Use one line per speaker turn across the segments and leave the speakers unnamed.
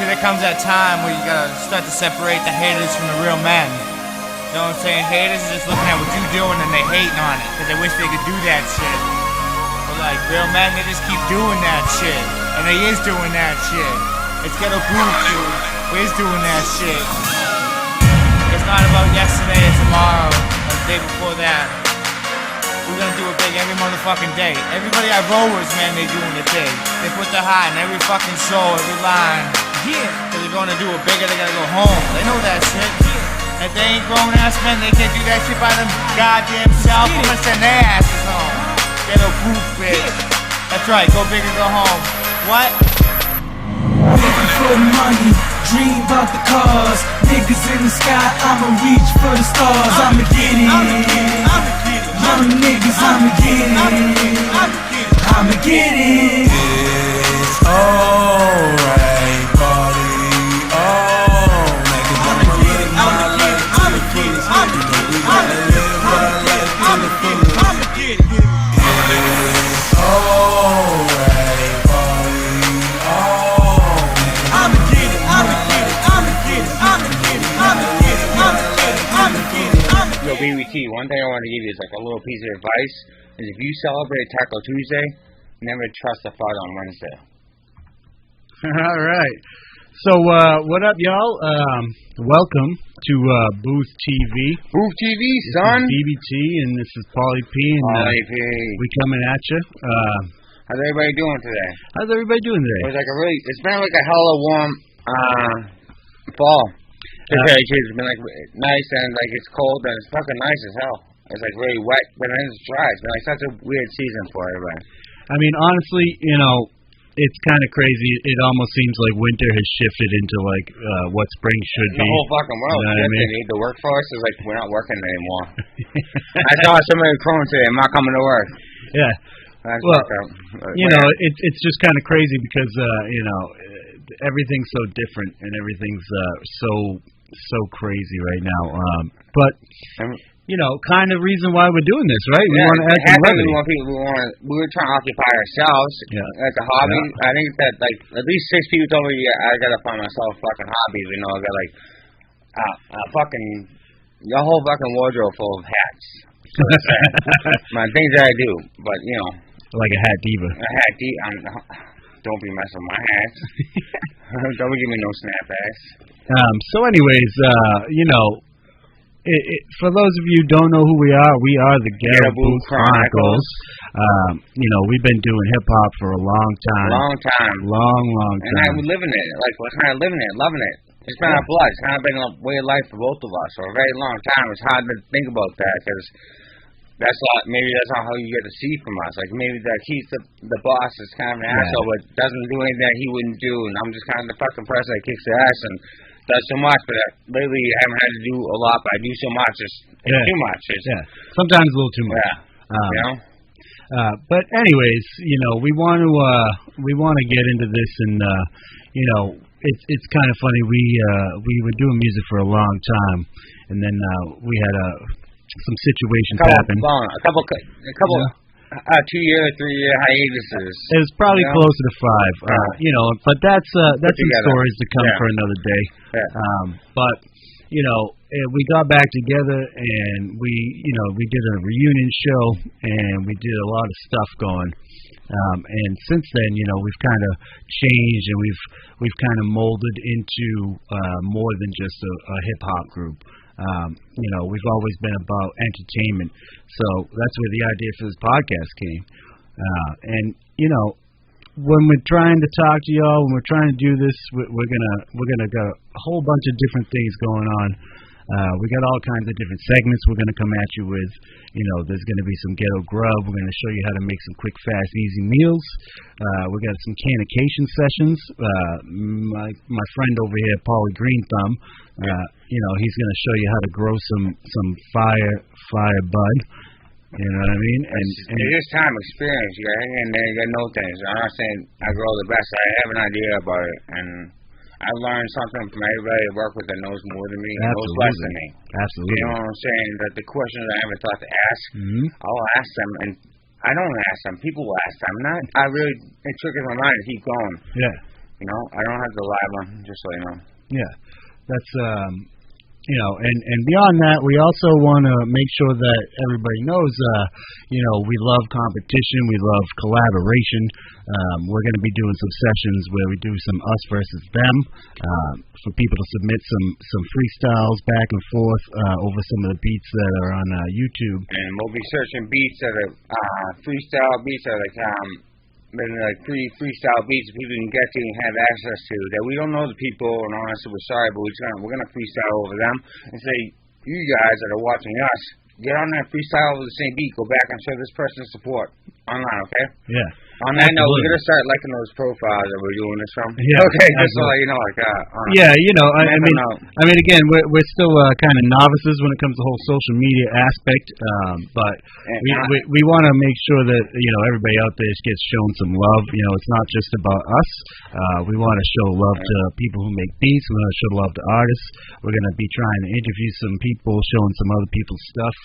there comes that time where you gotta start to separate the haters from the real men. You know what I'm saying? Haters are just looking at what you doing and they hating on it because they wish they could do that shit. But like real men, they just keep doing that shit, and they is doing that shit. It's ghetto proof, dude. We is doing that shit. It's not about yesterday or tomorrow or the day before that. We're gonna do it big every motherfucking day. Everybody I roll with, man, they doing it big. They put their heart in every fucking show, every line. Yeah. Cause they're gonna do it bigger, they gotta go home. They know that shit. If they ain't grown ass men, they can't do that shit by them goddamn self. I'm gonna send their asses home. Ghetto proof, bitch. That's right, go big or go home. What?
Looking for the money, dream about the cars. Niggas in the sky, I'ma reach for the stars. I'ma get it. Young niggas, I'ma get it. I'ma get it.
It's alright, buddy. Oh, niggas, I'ma live my life to the fullest. You know we gotta live our life to the fullest.
I'ma get it.
It's alright, buddy. Oh, niggas,
I'ma get it. I'ma get it. I'ma get it. I'ma get it. I'ma get it. I'ma get it. I'ma get it.
Yo, BBT, one thing I want to give you is like a little piece of advice, is if you celebrate Taco Tuesday, never trust a fart on Wednesday.
All right. So, what up, y'all? Welcome to Booth TV.
Booth TV,
This
son.
is BBT, and this is Paully P. And,
Paully P.
we coming at you.
How's everybody doing today?
How's everybody doing
It
today?
was like it's been like a hella warm fall. It's been like nice and like it's cold and it's fucking nice as hell. It's like really wet, but then it's dry. It's been like such a weird season for everybody.
I mean, honestly, it's kind of crazy. It almost seems like winter has shifted into like what spring should
The
be.
whole fucking world.
You know what I mean?
The workforce is like we're not working anymore. I saw somebody crowing today. I'm not coming to work.
Yeah.
That's
Well,
it's
it's just kind of crazy because everything's so different and everything's so crazy right now. But kind of reason why we're doing this, right? We want to add some levity.
We were trying to occupy ourselves as a hobby.
Yeah.
I think that like at least 6 people told me, I gotta find myself fucking hobbies. I got like a whole fucking wardrobe full of hats. My things that I do, but
Like a hat diva.
a hat don't be messing with my hats. Don't give me no snapbacks.
So anyways, for those of you who don't know who we are the Ghetto Booth Chronicles. We've been doing hip-hop for a long time.
Long time.
Long
And
time.
I'm living it. Like, we're kind of living it, loving it. It's been our blood. It's kind of been a way of life for both of us for a very long time. It's hard to think about that because maybe that's not how you get to see from us. Like, maybe that he's the boss is kind of an asshole, but doesn't do anything that he wouldn't do. And I'm just kind of the fucking person that kicks the ass and does so much. But lately, I haven't had to do a lot, but I do so much. It's too much.
Sometimes a little too much. But anyways, we want to get into this, and it's kind of funny. We were doing music for a long time, and then we had some situations happen.
A couple 2-year, 3-year hiatuses.
It was probably closer to 5. But that's some stories to come for another day. But we got back together and we did a reunion show and we did a lot of stuff going. And since then, we've kind of changed and we've kind of molded into more than just a hip hop group. We've always been about entertainment, so that's where the idea for this podcast came. When we're trying to talk to y'all, when we're trying to do this, we're gonna got a whole bunch of different things going on. We got all kinds of different segments we're gonna come at you with. There's gonna be some ghetto grub. We're gonna show you how to make some quick, fast, easy meals. We got some cannication sessions. My friend over here, Pauly Green Thumb, he's gonna show you how to grow some fire bud. You know what I mean? And
it's just time, experience. You got to hang in there. You got to know things. I'm not saying I grow the best. I have an idea about it, and I learned something from everybody I work with that knows more than me, knows less than me.
Absolutely.
You know what I'm saying? That the questions I haven't thought to ask, I'll ask them, and I don't ask them. People will ask them. It triggers my mind to keep going.
Yeah.
You know, I don't have the live one, just so you know.
Yeah, that's you know, and beyond that, we also want to make sure that everybody knows, you know, we love competition, we love collaboration. We're going to be doing some sessions where we do some us versus them, for people to submit some freestyles back and forth over some of the beats that are on YouTube.
And we'll be searching beats that are freestyle beats that are like freestyle beats that people can get to and have access to, that we don't know the people, and honestly we're sorry, but we're gonna freestyle over them and say, you guys that are watching us, get on that freestyle over the same beat, go back and show this person support online, okay?
Yeah.
On that note, we're gonna start liking those profiles that we're doing this from.
Yeah,
okay, just so you know, like
yeah, you know, I mean, again, we're still kind of novices when it comes to the whole social media aspect, but we want to make sure that, you know, everybody out there gets shown some love. You know, it's not just about us. We want to show love to people who make beats. We want to show love to artists. We're going to be trying to interview some people, showing some other people's stuff.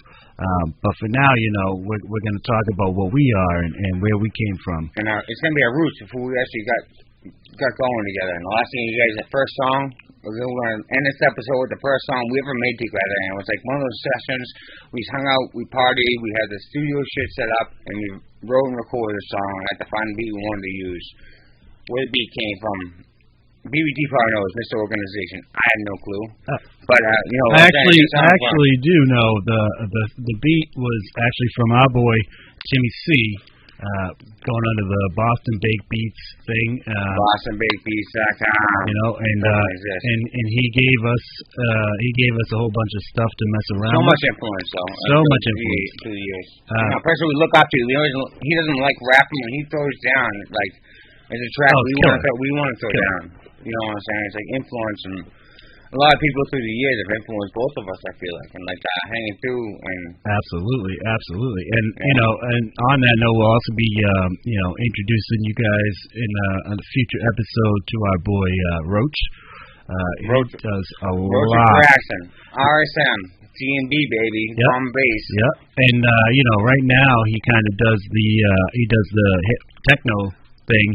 But for now, you know, we're going to talk about what we are and where we came from.
And it's going to be our roots before we actually got going together. And the last thing you guys, the first song, we're going to end this episode with the first song we ever made together. And it was like one of those sessions. We hung out, we partied, we had the studio shit set up, and we wrote and recorded a song. I had to find the beat we wanted to use. Where the beat came from, BBT probably knows, Mr. Organization. I had no clue. But, you know,
I actually do know the beat was actually from our boy, Jimmy C., going under the Boston Baked Beats thing.
BostonBakedBeats.com.
You know, and he gave us a whole bunch of stuff to mess around
with. So much influence, though.
So much influence.
Through the years. A person we look up to. He doesn't like rapping. When he throws down, like, there's a track we want to throw down. You know what I'm saying? It's like influence, and a lot of people through the years have influenced both of us, I feel like, and like hanging through. And
absolutely, and you know, and on that note, we'll also be you know, introducing you guys in a future episode to our boy Roach. Roach does a lot.
RSM, D&B baby, drum bass.
Yep. And you know, right now he kind of does the hip techno thing.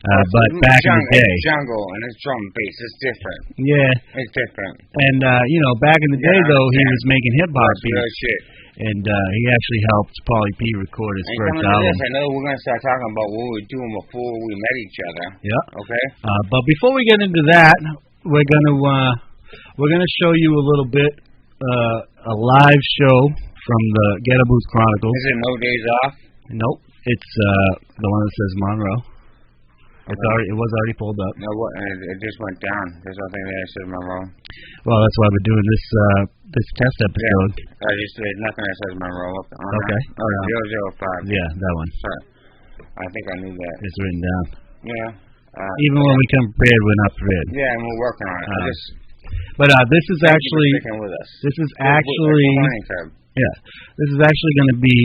But back in the day,
jungle and his drum bass is different.
Yeah,
it's different.
And you know, back in the day though, he was making hip hop beats.
Shit.
And he actually helped Paully P record his first album.
I know we're gonna start talking about what we were doing before we met each other.
Yeah.
Okay.
But before we get into that, we're gonna show you a little bit a live show from the Ghetto Booth Chronicles.
Is it No Days Off?
Nope. It's the one that says Monroe. It was already pulled up.
No, it just went down. There's nothing there that says Monroe.
Well, that's why we're doing this test episode.
Yeah. There's nothing that says Monroe.
Okay.
Oh, 005.
Yeah, that one.
Sorry. I think I knew that.
It's written down.
Yeah.
Even when we come prepared, we're not prepared.
Yeah, and we're working on it.
But this is actually.
Sticking with us.
This is actually. Yeah, this is actually going to be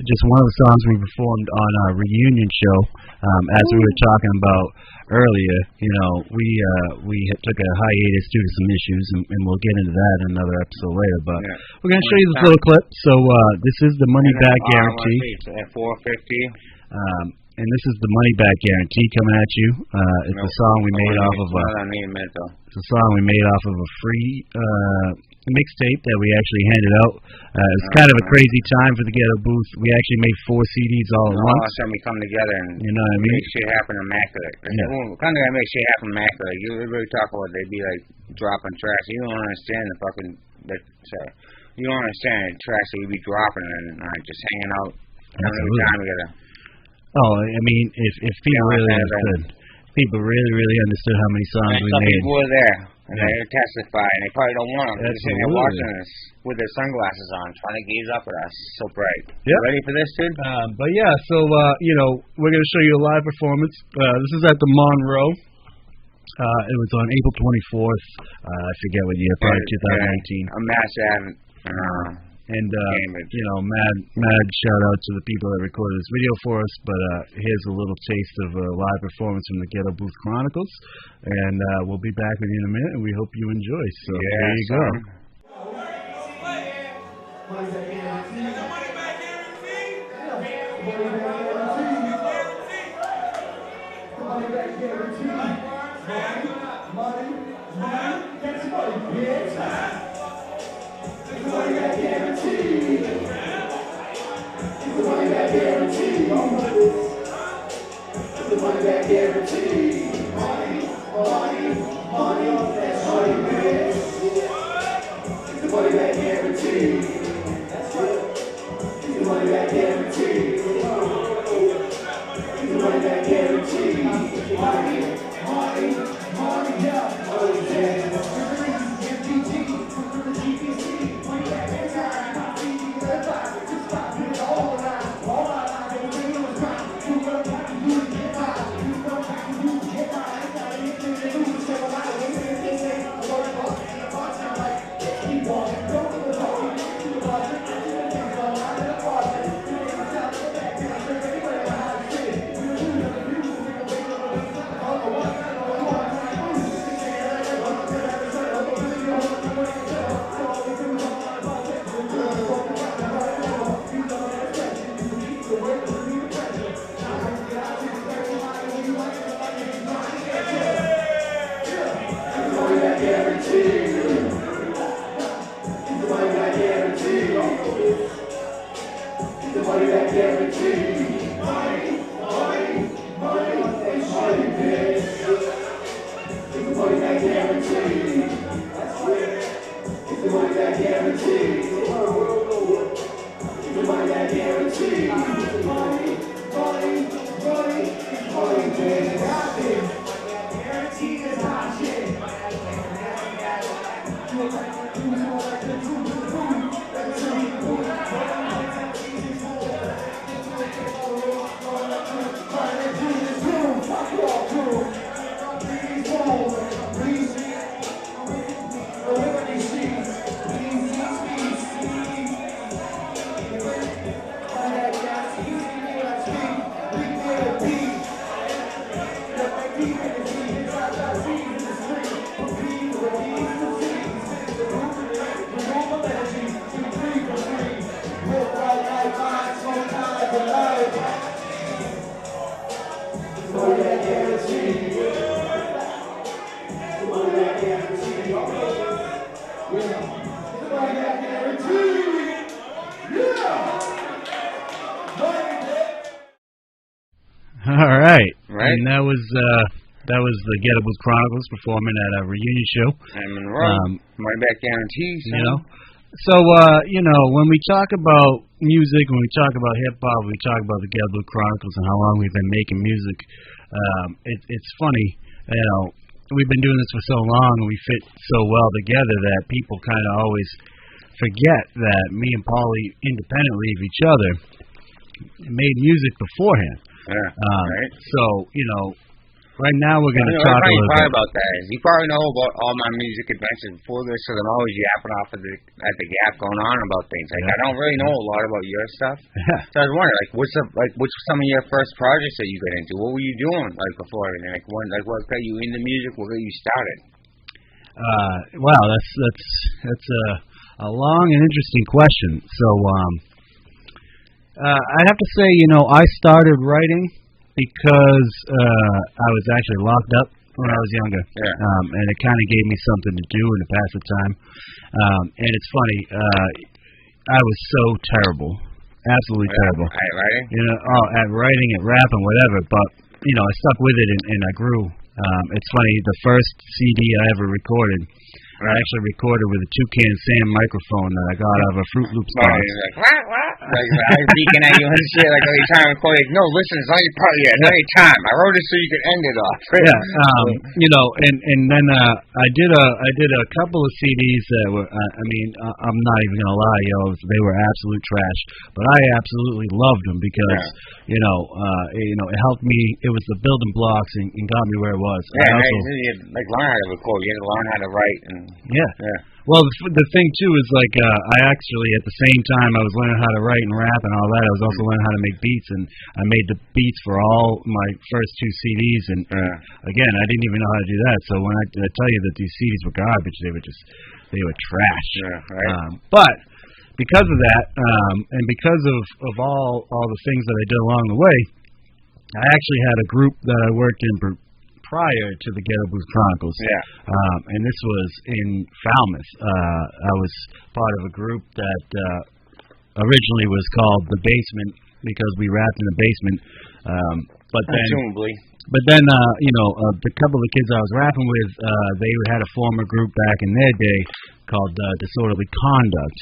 just one of the songs we performed on our reunion show. As we were talking about earlier, you know, we took a hiatus due to some issues, and we'll get into that in another episode later. But we're going to show you this little clip. So this is the money back guarantee.
At $4.50.
And this is the money back guarantee coming at you. It's a song we made off of it's a song we made off of a free mixtape that we actually handed out. It's kind of a crazy time for the Ghetto Booth. We actually made 4 CDs all at once.
So we come together and
you know what I mean?
Make shit happen immaculate. Yeah. Kind of make shit happen immaculate. You really talk about they'd be like dropping tracks. You don't understand the fucking you don't understand the tracks that we be dropping and just hanging out having a good time together.
Oh, I mean, if people really understood, people really understood how many songs we made.
Some people were there, and they testify, and they probably don't want them. They're sitting there watching us with their sunglasses on, trying to gaze up at us. So bright.
Yep.
Ready for this, dude?
But yeah, so you know, we're gonna show you a live performance. This is at the Monroe. It was on April 24th. I forget what year, probably 2019.
A Mass Ave.
And you know, mad shout out to the people that recorded this video for us. But here's a little taste of a live performance from the Ghetto Booth Chronicles, and we'll be back with you in a minute. And we hope you enjoy. So there you go.
Money back guarantee.
All right. And that was the Ghetto Blues Chronicles performing at a reunion show.
And Monroe, money back guarantees.
You know. So when we talk about music, when we talk about hip hop, we talk about the Ghetto Blues Chronicles and how long we've been making music. It's funny, we've been doing this for so long and we fit so well together that people kind of always forget that me and Paully, independently of each other, made music beforehand.
Right.
So, right now we're going to talk a little bit
about that. You probably know about all my music adventures before this, because I'm always yapping off at the gap going on about things. Like, I don't really know a lot about your stuff. So I was wondering, what's some of your first projects that you got into? What were you doing, before everything? What got you into music? What got you started?
Wow, that's a long and interesting question. So, I have to say, I started writing because I was actually locked up when I was younger, and it kind of gave me something to do and to pass the time. And it's funny, I was so terrible, absolutely terrible.
At writing?
At writing, at rapping, whatever. But I stuck with it and I grew. It's funny, the first CD I ever recorded, I actually recorded with a Toucan Sam microphone that I got out of a Fruit Loops box.
Like, what? Like, I was peeking at you and shit, like, every time I record, like, no, listen, it's not your part yet, not your time. I wrote it so you could end it off.
And then I did a couple of CDs that were, I'm not even gonna lie, they were absolute trash, but I absolutely loved them because, it helped me. It was the building blocks and got me where it was.
You had to learn how to record. You had to learn how to write.
Well, the thing too is I actually at the same time I was learning how to write and rap and all that, I was also learning how to make beats, and I made the beats for all my first two CDs. And again, I didn't even know how to do that. So when I tell you that these CDs were garbage, they were trash. But because of that, and because of all the things that I did along the way, I actually had a group that I worked in prior to the Ghetto Blues Chronicles.
Yeah.
And this was in Falmouth. I was part of a group that originally was called The Basement because we rapped in the basement. But then, the couple of kids I was rapping with, they had a former group back in their day called Disorderly Conduct.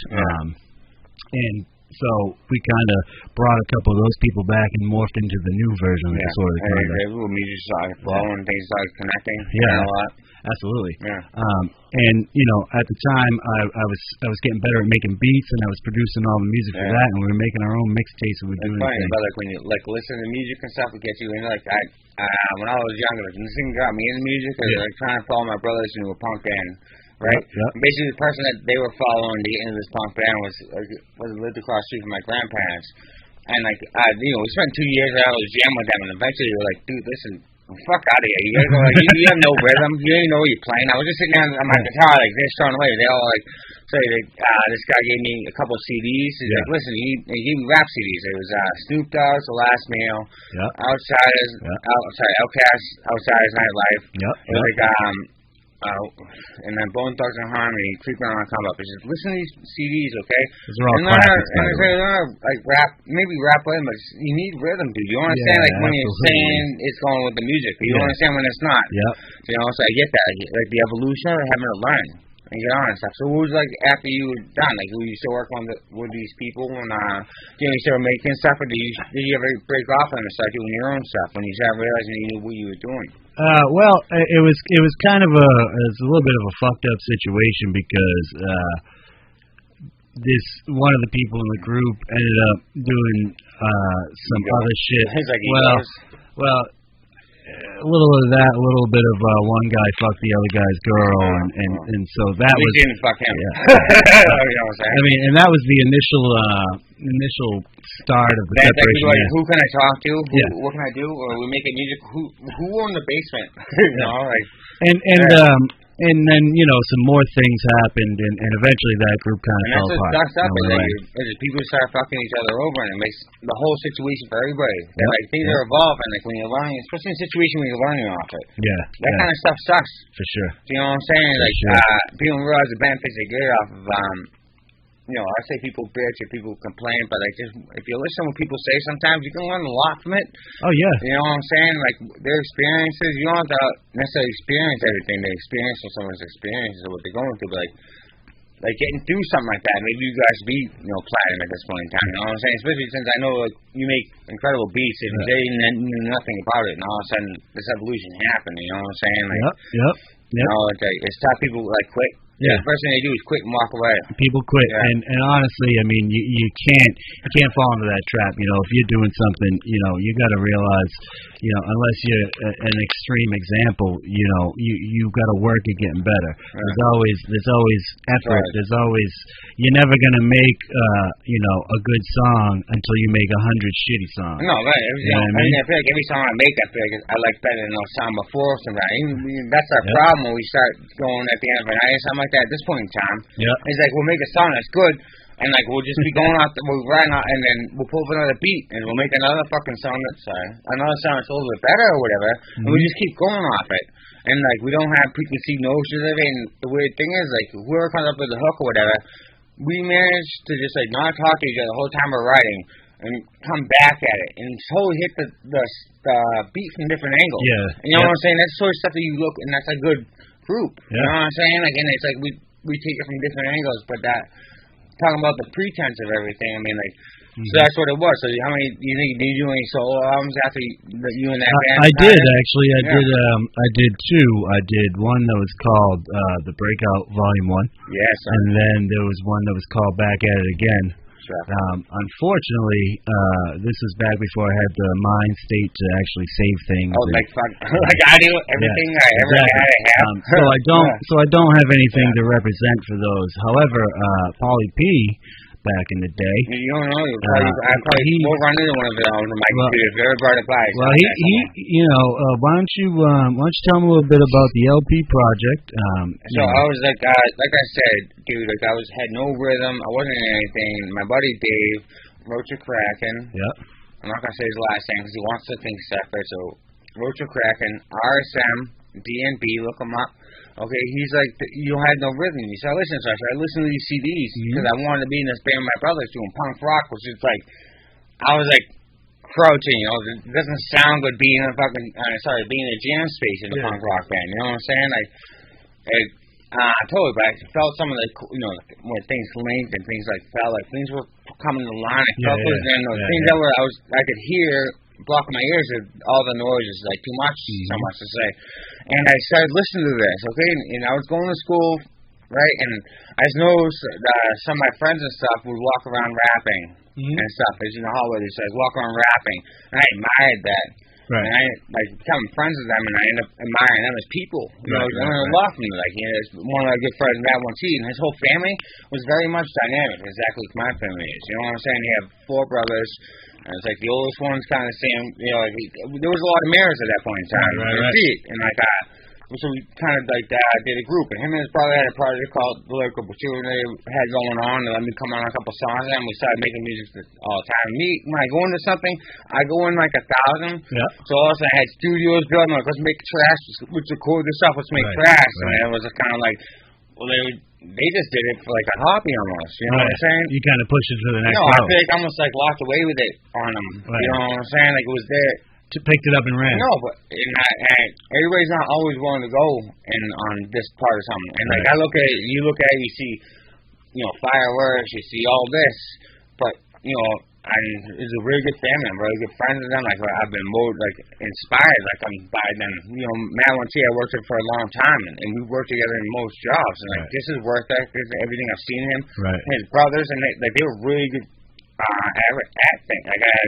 And so we kind of brought a couple of those people back and morphed into the new version of Disorderly Conduct.
Little music started flowing, things started connecting.
Yeah,
a lot.
Absolutely.
Yeah.
And at the time, I was getting better at making beats, and I was producing all the music for that, and we were making our own mixtapes. And we were doing
funny, but like when you listen to music and stuff, it gets you into like when I was younger, listening got me into music. I was like trying to follow my brothers into a punk band. Right?
Yep.
Basically, the person that they were following to get into this punk band was lived across the street from my grandparents. And, we spent 2 years out of the jam with them, and eventually they were like, dude, listen, fuck out of here. You guys are you have no rhythm. You don't even know what you're playing. I was just sitting there on my guitar, they're throwing away. They all, this guy gave me a couple CDs. He's like, listen, he gave me rap CDs. It was Snoop Dogg's The Last Meal, Outsiders, Outkast, Outsiders Nightlife. It was and then Bone Thugs and Harmony, Creeping on Come Up. It's just listen to these CDs, okay?
Those are all classics.
And rap, maybe rap with them, but you need rhythm, dude. You understand, when you're saying it's going with the music, but you don't understand when it's not.
Yep.
So I get that. Like the evolution of having to learn and get on and stuff. So what was like after you were done? Like, were you still working with these people and you started making stuff, or did you ever break off and start doing your own stuff when you started realizing you knew what you were doing?
Well, it was kind of a little bit of a fucked up situation because this one of the people in the group ended up doing some other shit. A little of that, a little bit of one guy fucked the other guy's girl, and so that was.
Didn't fuck him.
Yeah. I mean, and that was the initial start of the separation.
Like, who can I talk to? What can I do? Or we making music? Who owned the basement?
And then some more things happened, and eventually that group kind of fell apart.
That's up, and people start fucking each other over, and it makes the whole situation for everybody.
Yep.
Like things are evolving. Like when you're learning, especially in a situation when you're learning off it.
Yeah.
That kind of stuff sucks.
For sure.
Do you know what I'm saying? People don't realize the benefits they get off of. I say people bitch or people complain, but just if you listen to what people say, sometimes you can learn a lot from it.
Oh yeah.
You know what I'm saying? Like their experiences, you don't have to necessarily experience everything they experience or someone's experiences or what they're going through, but like getting through something like that, maybe you guys be platinum at this point in time. You know what I'm saying? Especially since I know you make incredible beats and they knew nothing about it, and all of a sudden this evolution happened. You know what I'm saying?
Yep.
It's tough. People quit. Yeah. The first thing they do is quit and walk away.
People quit, and honestly, I mean, you can't fall into that trap. If you're doing something, you got to realize, unless you're an extreme example, you've got to work at getting better. Right. There's always effort. Right. There's always you're never gonna make a good song until you make 100 shitty songs.
No, right. I feel like every song I make, I feel like I like better than the song before. That's our problem when we start going at the end of a night or something like that. At this point in time, it's like we'll make a song that's good, and like we'll just be going out, we'll run out, and then we'll pull up another beat, and we'll make another fucking song that's another song that's a little bit better or whatever, and we just keep going off it. And like we don't have preconceived notions of it. And the weird thing is, like whoever comes up with the hook or whatever, we manage to just like not talk to each other the whole time we're writing, and come back at it and totally hit the beat from different angles.
Yeah.
You know what I'm saying? That's the sort of stuff that you look, and that's a good group. You know what I'm saying? Like, and it's like we take it from different angles, but that talking about the pretense of everything. I mean, like, so that's what it was. So how many did you do any solo albums after you and that band?
I did actually. I did two. I did one that was called The Breakout Volume 1.
Yes.
And then there was one that was called Back at It Again.
Sure.
Unfortunately, this was back before I had the mind state to actually save things.
Oh, like fun. Like I do everything I ever had to have.
So I don't have anything to represent for those. However, Paully P, back in the day.
You don't know. I probably will run into one of them on my computer if you ever brought it by.
Well, why don't you tell me a little bit about the LP project?
So I was like I said, dude, like I had no rhythm. I wasn't in anything. My buddy Dave, Roach Kraken.
Yep.
I'm not gonna say his last name because he wants to think separate. So Roach Kraken, RSM, DNB, look him up. Okay, he's like, you had no rhythm. He said, listen, so I started listening to these CDs because I wanted to be in this band with my brothers doing punk rock, which is like, I was like, crouching, you know, it doesn't sound good being in a fucking, being in a jam space in a punk rock band, you know what I'm saying? Like, totally, but I felt some of the, you know, when things linked and things like felt like things were coming to line. I felt things that were, I could hear, blocking my ears, all the noise is like too much, so much to say. And I started listening to this, okay, and I was going to school, right, and I just noticed some of my friends and stuff would walk around rapping and stuff, as in the hallway, they said, walk around rapping, and I admired that. Right. And I like becoming friends with them, and I end up admiring them as people. You know, they learn a lot from me. Like, you know, one of my good friends, Matt One-T, and his whole family was very much dynamic, exactly like my family is. You know what I'm saying? He had 4 brothers. And it's like the oldest one's kind of saying, you know, like there was a lot of mirrors at that point in time. Right. And like, so we kind of like did a group, and him and his brother had a project called The Lyrical Pursuit, and they had going on, and let me come on a couple songs, and we started making music all the time. Me, when I go into something, I go in like 1,000. Yeah. So all of a sudden I had studios built, I'm like, let's make trash, let's record this stuff, let's make trash. And it was kind of like, well, they just did it for like a hobby almost, you know what I'm saying?
You kind of push it to the next
level.
level.
I feel like I almost like locked away with it on them, you know what I'm saying? Like it was there.
Picked it up and ran.
No, but everybody's not always willing to go on this part of something. And like I look at it, you look at it, you see, you know, fireworks, you see all this, but you know, it's a really good family. I'm really good friends with them. Like I've been more like inspired, like I'm by them. You know, Matt One-T, I worked with for a long time, and we worked together in most jobs. And like this is worth it. This is everything I've seen him, his brothers, and they were really good acting. Like I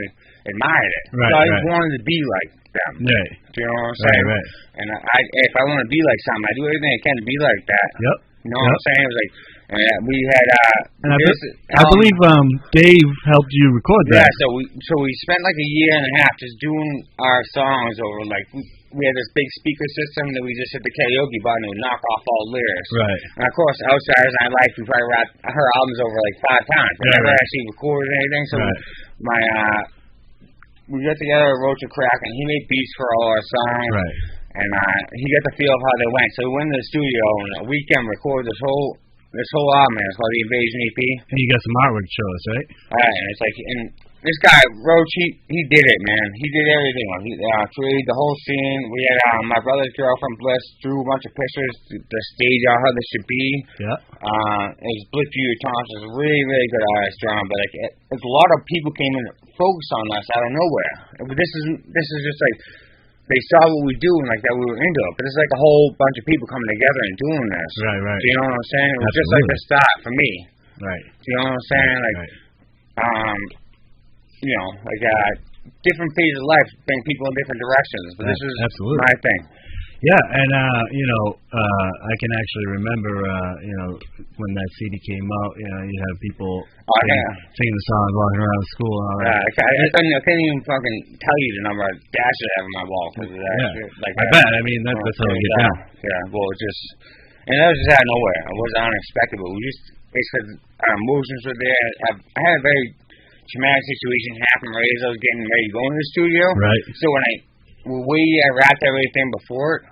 admired it. So I just wanted to be like them. Right. Do you know what I'm saying? Right. And if I want to be like something, I do everything I can to be like that. Yep. You know what I'm saying? It was like, we had,
and I believe Dave helped you record that.
Yeah, so we spent like a year and a half just doing our songs over, like, we had this big speaker system that we just hit the karaoke button and would knock off all lyrics. Right. And of course, Outsiders and I Life, we probably rapped her albums over like 5 times. We never actually recorded anything, so we got together with Roach Kraken, and he made beats for all our songs. Right. And he got the feel of how they went. So we went to the studio and a weekend recorded this whole album, man. It's called The Invasion EP.
And you got some artwork to show us, right?
Right, and it's like, and this guy, Roach, he did it, man. He did everything. He created the whole scene. We had my brother's girlfriend, Bliss, drew a bunch of pictures, the stage, how this should be. Yeah. It was Bliss Beauty Thompson. It was a really, really good artist drawing, but like, a lot of people came in and focused on us out of nowhere. This is just like, they saw what we do and like that we were into it. But it's like a whole bunch of people coming together and doing this. Right, right. Do you know what I'm saying? It was just like the start for me. Right. Do you know what I'm saying? Like, you know, like different phases of life bring people in different directions. But this is my thing.
Yeah, and you know, I can actually remember, you know, when that CD came out. You know, you have people singing the songs, walking around school, and all that.
I can't even fucking tell you the number of dashes I have on my wall because of that.
Like I bet. I mean, that's how we get down.
Yeah, well, and that was just out of nowhere. It wasn't unexpected, but it's because our emotions were there. I had a very traumatic situation happen right as I was getting ready to go into the studio. Right. So the way I rapped everything before it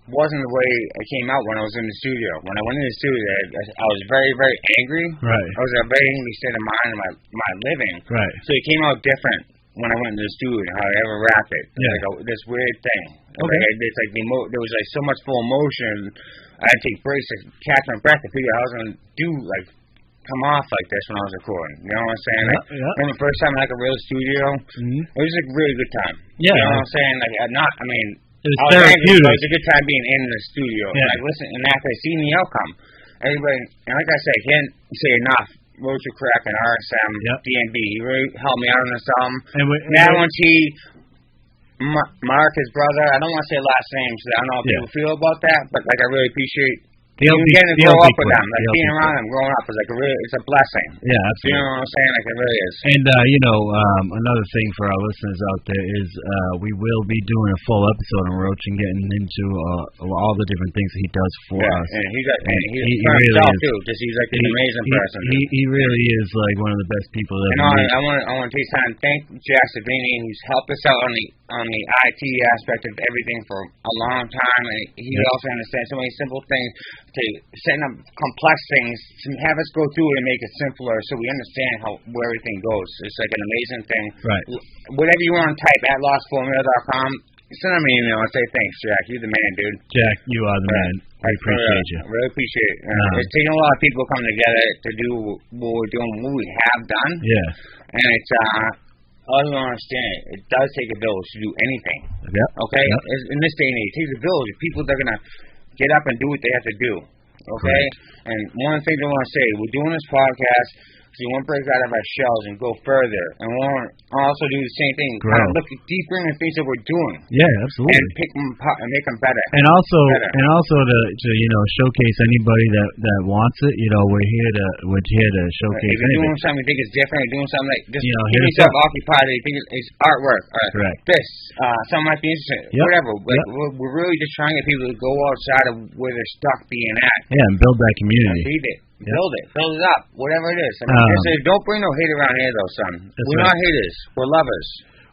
wasn't the way it came out when I was in the studio. When I went in the studio, I was very, very angry. Right. I was in a very angry state of mind in my living. Right. So it came out different when I went into the studio, how I ever rapped it. Yeah. Like this weird thing. Okay. Like, it's like there was like so much full emotion. I had to take breaks to catch my breath to figure out how I was going to do, like, come off like this when I was recording. You know what I'm saying? Like, and the first time in like a real studio, it was like a really good time. Yeah. You know what I'm saying? Like, it was therapeutic. It was a good time being in the studio. Yeah. Like, listen, and after I seen the outcome, everybody, and like I said, I can't say enough. Roach Kraken, RSM, DNB, he really helped me out on this album. And Matt One-T, Mark, his brother, I don't want to say last names, because I don't know how people feel about that, but like I really appreciate You get to grow up with them. Like being around them, growing up is like it's a blessing.
Yeah, absolutely.
You know what I'm saying? Like it really is.
And another thing for our listeners out there is we will be doing a full episode on Roach and getting into all the different things that he does for us.
And he's really himself too. Just he's like an amazing person.
He really is like one of the best people that.
I want to take time to thank Jack Savini. He's helped us out on the IT aspect of everything for a long time, and he also understands so many simple things. To setting up complex things, to have us go through it and make it simpler, so we understand where everything goes. It's like an amazing thing.
Right.
Whatever you want to type at lostformula.com, send them an email and say thanks, Jack. You're the man, dude.
Jack, you are the man. I appreciate you.
I really appreciate it. It's taking a lot of people coming together to do what we're doing, what we have done.
Yeah.
And it's all you understand, it does take a village to do anything.
Yep.
Okay?
Yep.
In this day and age, it takes a village of people that are going to get up and do what they have to do. Okay? Correct. And one of the things I want to say, we're doing this podcast so we want to break out of our shells and go further. And we want to also do the same thing. Kind of look deeper in the things that we're doing.
Yeah, absolutely.
And pick them apart and make them better.
And also to showcase anybody that wants it. We're here to showcase.
If you're doing something you think is different, you're doing something like just keep yourself occupied. You think it's artwork.
Correct.
This something might be interesting. Yep. Whatever. Like, we're really just trying to get people to go outside of where they're stuck being at.
Yeah, and build that community.
Feed it. Yep. Build it up, whatever it is. Don't bring no hate around here, though, son. We're not haters. We're lovers.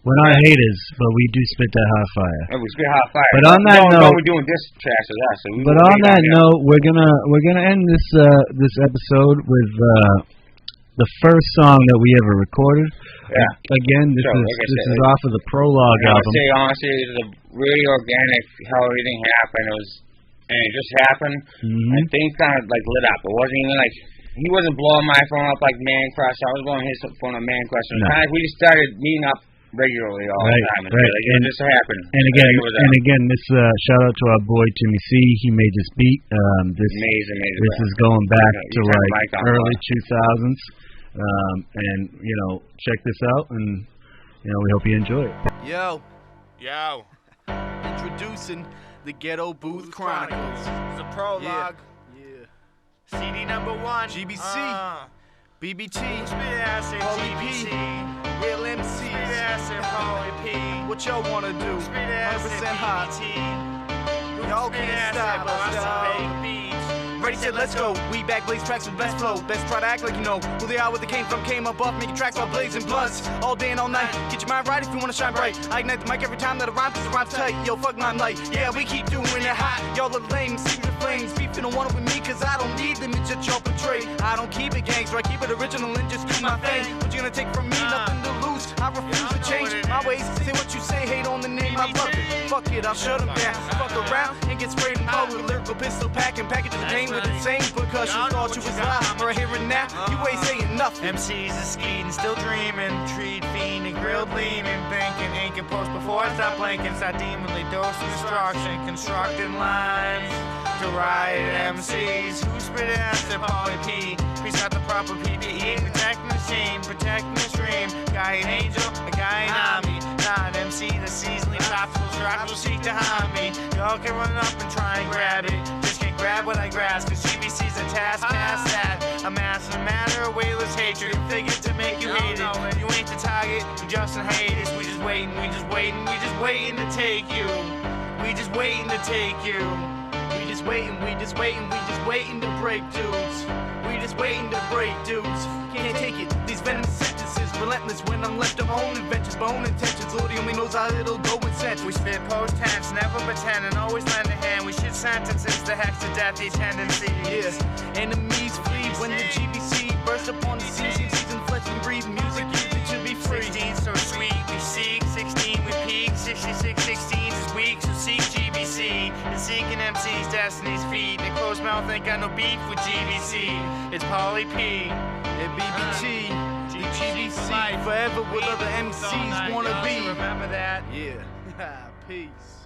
We're not haters, but we do spit that hot fire.
We spit hot fire.
But on that note,
we're doing this trash as us.
But on that note, we're gonna end this episode with the first song that we ever recorded.
Yeah.
Again, this is off of the Prologue album.
I would say honestly, it was a really organic how everything happened. And it just happened, and things kind of like lit up. It wasn't even like he wasn't blowing my phone up like Man Crush. I was blowing his phone up Man Crush. Kind of, we just started meeting up regularly all the time. Like, it just happened.
And again, this shout out to our boy Timmy C. He made this beat. This
amazing.
This is going back to like early 2000s. And check this out, and we hope you enjoy it.
Yo. Introducing the Ghetto Booth Chronicles.
It's a prologue.
Yeah.
CD number 1.
GBC. BBT.
Paully
P. Real MCs.
Paully P.
What y'all wanna do? 100% hot. Y'all can't stop us, Ready, set, let's go. We back, blaze tracks with best flow. Best try to act like you know who they are, where they came from, came up off, making tracks while blazing blunts. All day and all night, get your mind right if you wanna shine bright. I ignite the mic every time that I rhyme, cause the rhyme's tight. Yo, fuck limelight, yeah, we keep doing it hot. Y'all are lame, see the flames. Beefing don't want it with me, cause I don't need them, it's just y'all portray. I don't keep it gangster, I keep it original and just do my thing. What you gonna take from me? Nothing to lose. I refuse to change my ways. Say what you say, hate on the name, I love it. Fuck it, I'll shut them down. Fuck around and get sprayed and blow with a lyrical pistol packing packages of pain with insane percussion. Thought you was live, or hearing now, you ain't saying nothing.
MCs are skeeting, still dreaming, treat fiending, grilled leaning, thinking, inking post before I stop blinking, start demonly dose of destruction, constructing lines to riot MCs who spit acid, Paully P. Piece out the proper PPE, protecting the scene, protecting the stream. Guy an angel, a guy an army, not an MC, the seasonally topical strap will seek to harm me. Y'all can run up and try and grab it, just can't grab what I grasp, cause GBC's a task past that. A mass and a matter of weightless hatred, figured to make you hate it. You ain't the target, you just in haters. We just waiting to take you. We just waiting to take you. We just waiting to break dudes. We just waiting to break dudes. Can't take it, these venomous sentences, relentless when I'm left alone. Adventures, bone intentions, Lord only knows how it'll go in sense. We spit post tense, never pretend, and always lend a hand. We shoot sentences to hex to death these tendencies.
Yeah, enemies flee when the GBC bursts upon the scene. Season flesh and breathe music, music to be free.
16 so sweet, we seek. 16 we peak. 66 16 is weak, so seek GBC. And seeking MC's destiny's feet. The closed mouth ain't got no beef with GBC. It's Paully P.
And BBT. GBC forever with other MCs wanna be.
Remember that.
Yeah. Peace.